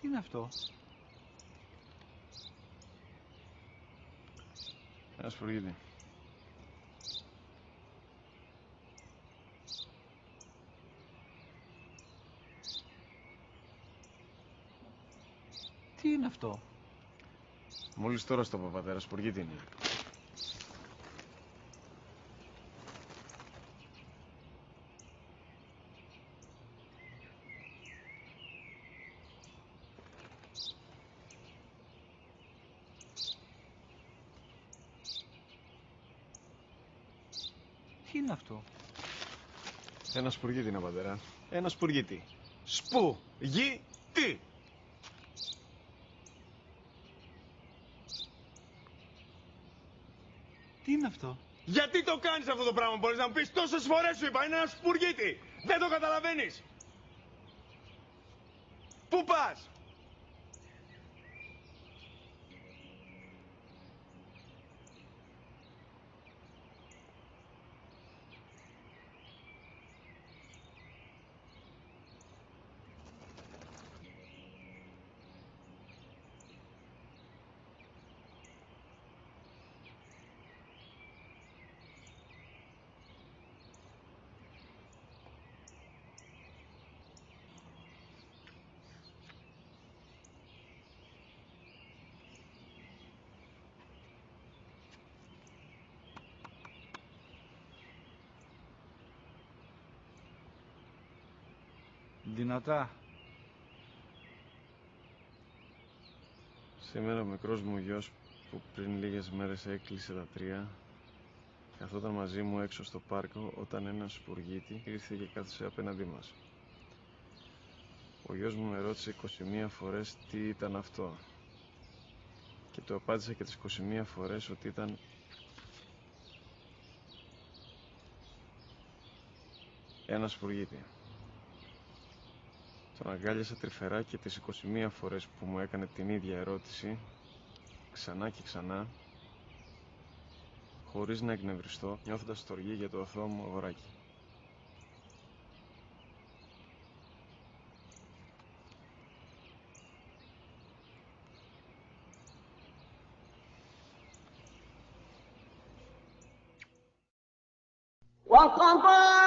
Τι είναι αυτό? Ένα σπουργίτη. Τι είναι αυτό? Μόλις τώρα στο πατέρα, σπουργίτη είναι. Τι είναι αυτό? Ένα σπουργίτη είναι, πατέρα. Ένα σπουργίτη. Σπου-γι-τι. Τι είναι αυτό? Γιατί το κάνεις αυτό το πράγμα, μπορείς να μου πεις? Τόσες φορές σου είπα, είναι ένα σπουργίτη. Δεν το καταλαβαίνεις. Πού πας? Δυνατά. Σήμερα ο μικρός μου γιος που πριν λίγες μέρες έκλεισε τα 3 καθόταν μαζί μου έξω στο πάρκο όταν ένα σπουργίτη ήρθε και κάθισε απέναντί μας. Ο γιος μου με ρώτησε 21 φορές τι ήταν αυτό και του απάντησα και τις 21 φορές ότι ήταν ένα σπουργίτη. Τον αγκάλιασα τρυφερά και τις 21 φορές που μου έκανε την ίδια ερώτηση, ξανά και ξανά, χωρίς να εκνευριστώ, νιώθοντας στοργή για το αθώο μου αγοράκι. وقضى